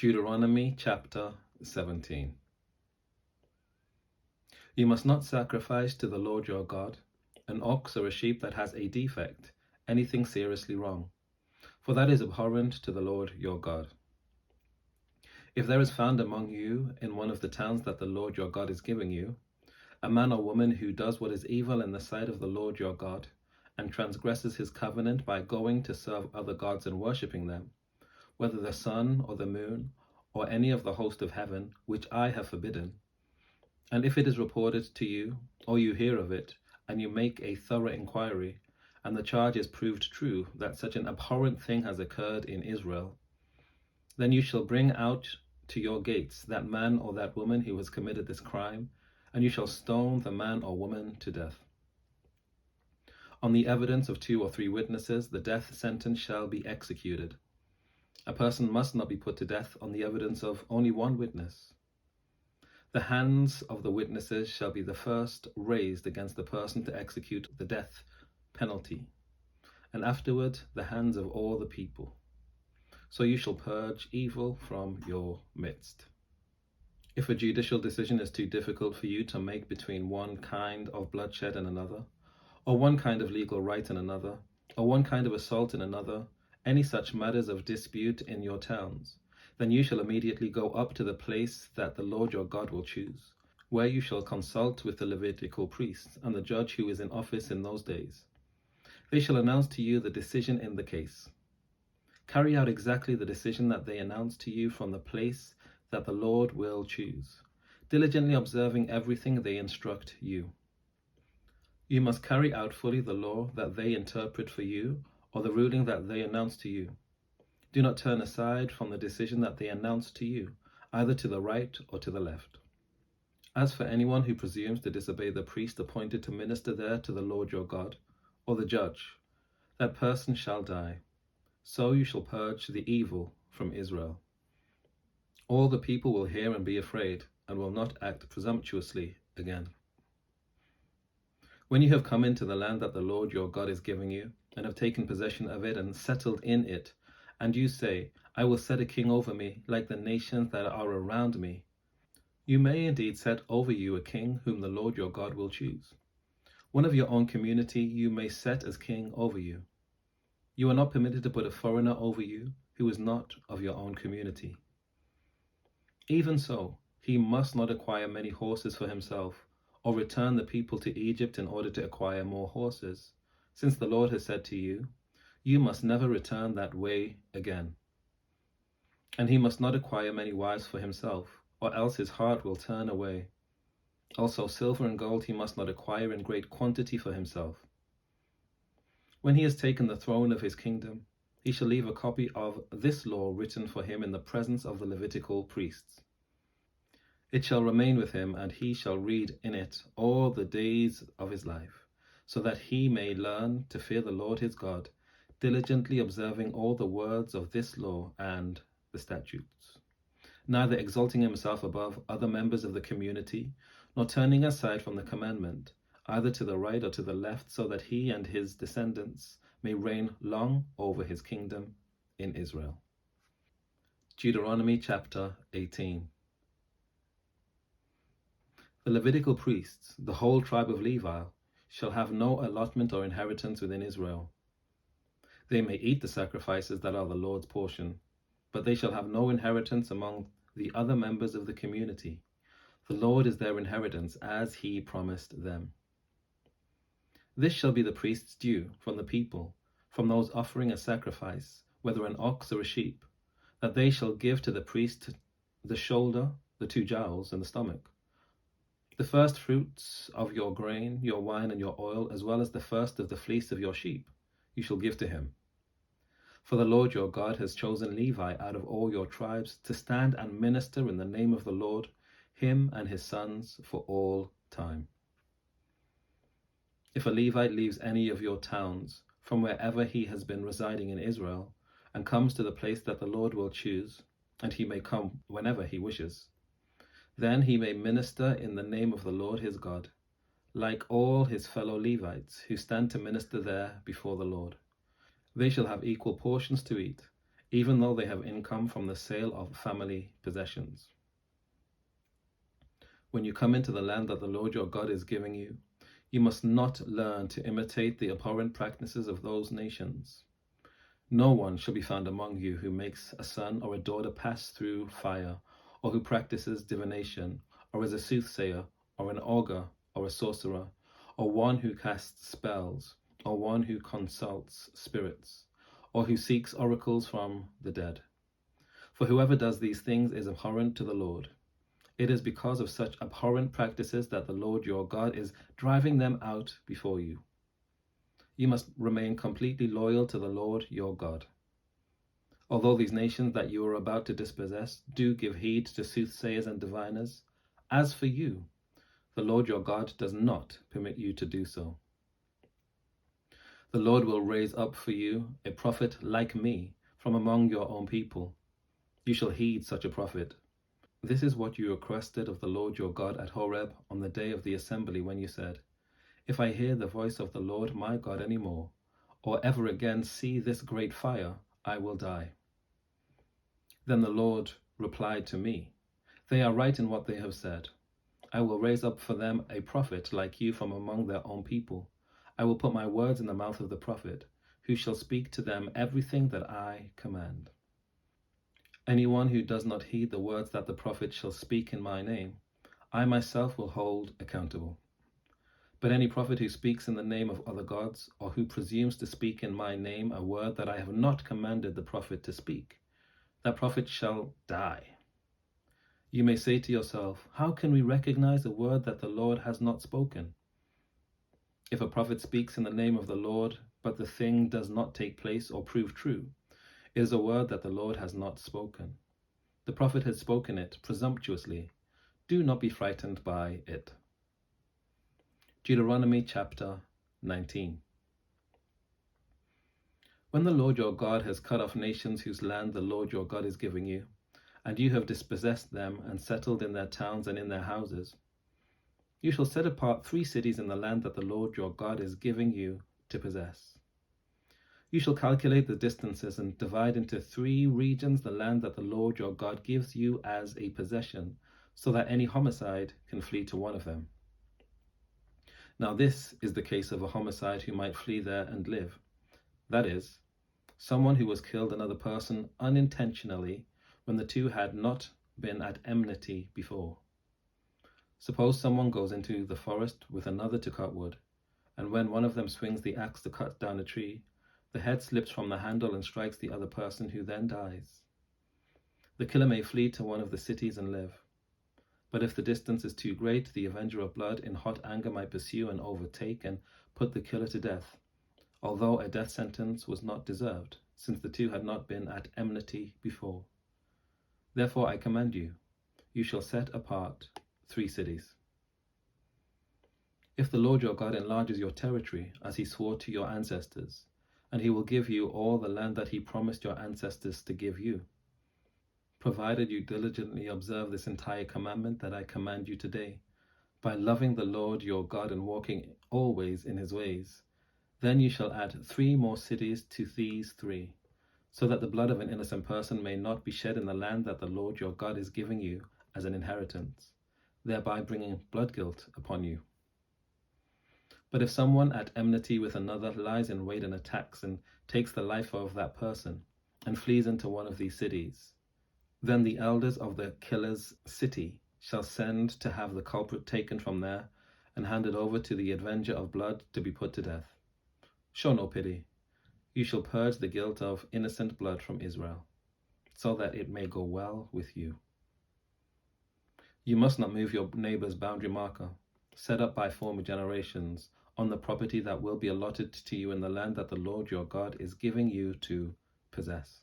Deuteronomy Chapter 17. You must not sacrifice to the Lord your God an ox or a sheep that has a defect, anything seriously wrong, for that is abhorrent to the Lord your God. If there is found among you in one of the towns that the Lord your God is giving you, a man or woman who does what is evil in the sight of the Lord your God, and transgresses his covenant by going to serve other gods and worshipping them, whether the sun or the moon, or any of the host of heaven, which I have forbidden, and if it is reported to you, or you hear of it, and you make a thorough inquiry, and the charge is proved true that such an abhorrent thing has occurred in Israel, then you shall bring out to your gates that man or that woman who has committed this crime, and you shall stone the man or woman to death. On the evidence of 2 or 3 witnesses, the death sentence shall be executed. A person must not be put to death on the evidence of only 1 witness. The hands of the witnesses shall be the first raised against the person to execute the death penalty, and afterward the hands of all the people. So you shall purge evil from your midst. If a judicial decision is too difficult for you to make between one kind of bloodshed and another, or one kind of legal right and another, or one kind of assault and another, any such matters of dispute in your towns, then you shall immediately go up to the place that the Lord your God will choose, where you shall consult with the Levitical priests and the judge who is in office in those days. They shall announce to you the decision in the case. Carry out exactly the decision that they announce to you from the place that the Lord will choose, diligently observing everything they instruct you. You must carry out fully the law that they interpret for you, or the ruling that they announce to you. Do not turn aside from the decision that they announce to you, either to the right or to the left. As for anyone who presumes to disobey the priest appointed to minister there to the Lord your God, or the judge, that person shall die. So you shall purge the evil from Israel. All the people will hear and be afraid, and will not act presumptuously again. When you have come into the land that the Lord your God is giving you, and have taken possession of it and settled in it, and you say, I will set a king over me, like the nations that are around me, you may indeed set over you a king whom the Lord your God will choose. One of your own community you may set as king over you. You are not permitted to put a foreigner over you who is not of your own community. Even so, he must not acquire many horses for himself, or return the people to Egypt in order to acquire more horses, since the Lord has said to you, you must never return that way again. And he must not acquire many wives for himself, or else his heart will turn away. Also silver and gold he must not acquire in great quantity for himself. When he has taken the throne of his kingdom, he shall leave a copy of this law written for him in the presence of the Levitical priests. It shall remain with him, and he shall read in it all the days of his life, so that he may learn to fear the Lord his God, diligently observing all the words of this law and the statutes, neither exalting himself above other members of the community, nor turning aside from the commandment, either to the right or to the left, so that he and his descendants may reign long over his kingdom in Israel. Deuteronomy Chapter 18. The Levitical priests, the whole tribe of Levi, shall have no allotment or inheritance within Israel. They may eat the sacrifices that are the Lord's portion, but they shall have no inheritance among the other members of the community. The Lord is their inheritance, as he promised them. This shall be the priest's due from the people, from those offering a sacrifice, whether an ox or a sheep, that they shall give to the priest the shoulder, the 2 jowls, and the stomach. The first fruits of your grain, your wine, and your oil, as well as the first of the fleece of your sheep, you shall give to him. For the Lord your God has chosen Levi out of all your tribes to stand and minister in the name of the Lord, him and his sons, for all time. If a Levite leaves any of your towns, from wherever he has been residing in Israel, and comes to the place that the Lord will choose, and he may come whenever he wishes, then he may minister in the name of the Lord his God, like all his fellow Levites who stand to minister there before the Lord. They shall have equal portions to eat, even though they have income from the sale of family possessions. When you come into the land that the Lord your God is giving you, you must not learn to imitate the abhorrent practices of those nations. No one shall be found among you who makes a son or a daughter pass through fire, or who practices divination, or is a soothsayer, or an augur, or a sorcerer, or one who casts spells, or one who consults spirits, or who seeks oracles from the dead. For whoever does these things is abhorrent to the Lord. It is because of such abhorrent practices that the Lord your God is driving them out before you. You must remain completely loyal to the Lord your God. Although these nations that you are about to dispossess do give heed to soothsayers and diviners, as for you, the Lord your God does not permit you to do so. The Lord will raise up for you a prophet like me from among your own people. You shall heed such a prophet. This is what you requested of the Lord your God at Horeb on the day of the assembly, when you said, "If I hear the voice of the Lord my God any more, or ever again see this great fire, I will die." Then the Lord replied to me, "They are right in what they have said. I will raise up for them a prophet like you from among their own people. I will put my words in the mouth of the prophet, who shall speak to them everything that I command. Anyone who does not heed the words that the prophet shall speak in my name, I myself will hold accountable. But any prophet who speaks in the name of other gods, or who presumes to speak in my name a word that I have not commanded the prophet to speak, that prophet shall die. You may say to yourself, how can we recognize a word that the Lord has not spoken? If a prophet speaks in the name of the Lord, but the thing does not take place or prove true, it is a word that the Lord has not spoken. The prophet has spoken it presumptuously. Do not be frightened by it. Deuteronomy Chapter 19. When the Lord your God has cut off nations whose land the Lord your God is giving you, and you have dispossessed them and settled in their towns and in their houses, you shall set apart 3 cities in the land that the Lord your God is giving you to possess. You shall calculate the distances and divide into 3 regions the land that the Lord your God gives you as a possession, so that any homicide can flee to one of them. Now this is the case of a homicide who might flee there and live. That is, someone who was killed another person unintentionally when the two had not been at enmity before. Suppose someone goes into the forest with another to cut wood, and when one of them swings the axe to cut down a tree, the head slips from the handle and strikes the other person, who then dies. The killer may flee to one of the cities and live. But if the distance is too great, the avenger of blood in hot anger might pursue and overtake and put the killer to death, although a death sentence was not deserved, since the two had not been at enmity before. Therefore I command you, you shall set apart 3 cities. If the Lord your God enlarges your territory, as he swore to your ancestors, and he will give you all the land that he promised your ancestors to give you, provided you diligently observe this entire commandment that I command you today, by loving the Lord your God and walking always in his ways, then you shall add 3 more cities to these 3, so that the blood of an innocent person may not be shed in the land that the Lord your God is giving you as an inheritance, thereby bringing blood guilt upon you. But if someone at enmity with another lies in wait and attacks and takes the life of that person and flees into one of these cities, then the elders of the killer's city shall send to have the culprit taken from there and handed over to the avenger of blood to be put to death. Show no pity. You shall purge the guilt of innocent blood from Israel, so that it may go well with you. You must not move your neighbor's boundary marker, set up by former generations, on the property that will be allotted to you in the land that the Lord your God is giving you to possess.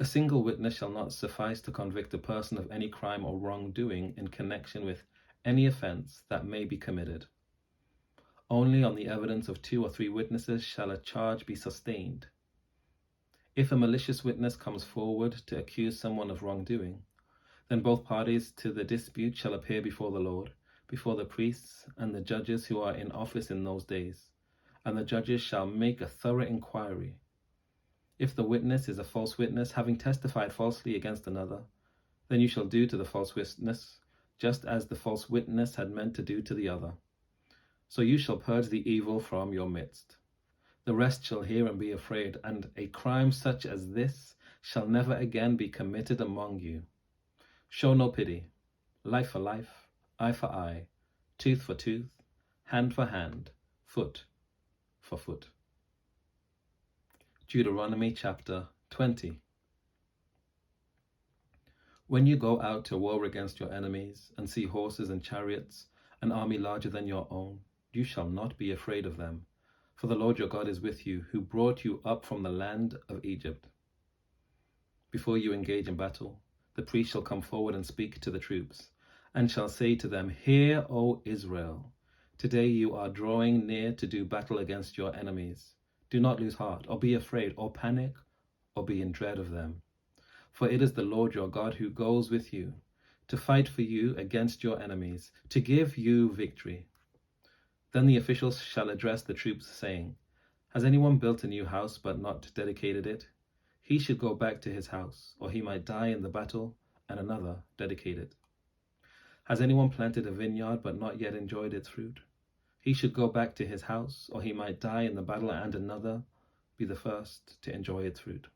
A single witness shall not suffice to convict a person of any crime or wrongdoing in connection with any offense that may be committed. Only on the evidence of 2 or 3 witnesses shall a charge be sustained. If a malicious witness comes forward to accuse someone of wrongdoing, then both parties to the dispute shall appear before the Lord, before the priests and the judges who are in office in those days, and the judges shall make a thorough inquiry. If the witness is a false witness, having testified falsely against another, then you shall do to the false witness just as the false witness had meant to do to the other. So you shall purge the evil from your midst. The rest shall hear and be afraid, and a crime such as this shall never again be committed among you. Show no pity. Life for life, eye for eye, tooth for tooth, hand for hand, foot for foot. Deuteronomy Chapter 20. When you go out to war against your enemies and see horses and chariots, an army larger than your own, you shall not be afraid of them, for the Lord your God is with you, who brought you up from the land of Egypt. Before you engage in battle, the priest shall come forward and speak to the troops, and shall say to them, Hear, O Israel, today you are drawing near to do battle against your enemies. Do not lose heart, or be afraid, or panic, or be in dread of them. For it is the Lord your God who goes with you, to fight for you against your enemies, to give you victory. Then the officials shall address the troops, saying, Has anyone built a new house but not dedicated it? He should go back to his house, or he might die in the battle, and another dedicate it. Has anyone planted a vineyard but not yet enjoyed its fruit? He should go back to his house, or he might die in the battle, and another be the first to enjoy its fruit.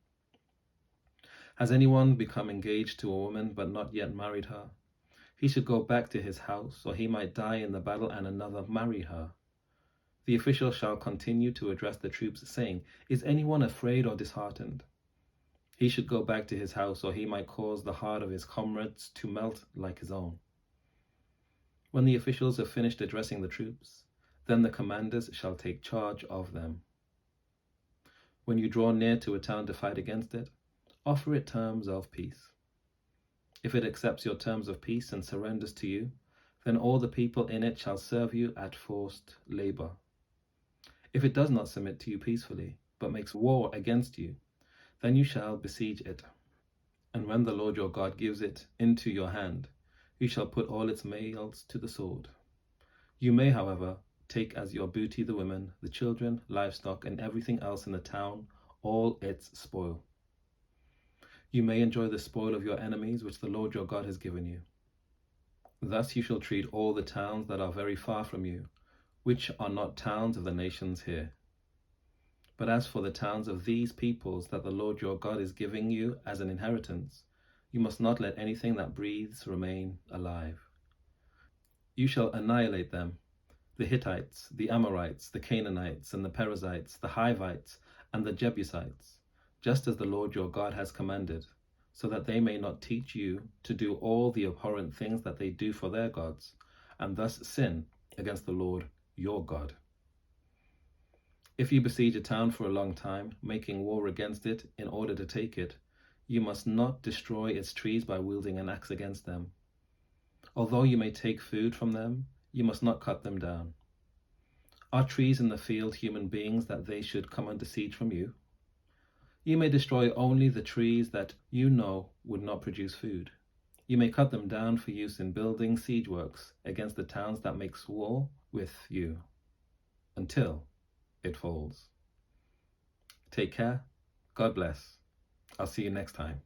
Has anyone become engaged to a woman but not yet married her? He should go back to his house, or he might die in the battle, and another marry her. The official shall continue to address the troops, saying, Is anyone afraid or disheartened? He should go back to his house, or he might cause the heart of his comrades to melt like his own. When the officials have finished addressing the troops, then the commanders shall take charge of them. When you draw near to a town to fight against it, offer it terms of peace. If it accepts your terms of peace and surrenders to you, then all the people in it shall serve you at forced labor. If it does not submit to you peacefully, but makes war against you, then you shall besiege it. And when the Lord your God gives it into your hand, you shall put all its males to the sword. You may, however, take as your booty the women, the children, livestock, and everything else in the town, all its spoil. You may enjoy the spoil of your enemies, which the Lord your God has given you. Thus you shall treat all the towns that are very far from you, which are not towns of the nations here. But as for the towns of these peoples that the Lord your God is giving you as an inheritance, you must not let anything that breathes remain alive. You shall annihilate them, the Hittites, the Amorites, the Canaanites, and the Perizzites, the Hivites, and the Jebusites, just as the Lord your God has commanded, so that they may not teach you to do all the abhorrent things that they do for their gods, and thus sin against the Lord your God. If you besiege a town for a long time, making war against it in order to take it, you must not destroy its trees by wielding an axe against them. Although you may take food from them, you must not cut them down. Are trees in the field human beings that they should come under siege from you? You may destroy only the trees that you know would not produce food. You may cut them down for use in building siege works against the towns that makes war with you, until it falls. Take care. God bless. I'll see you next time.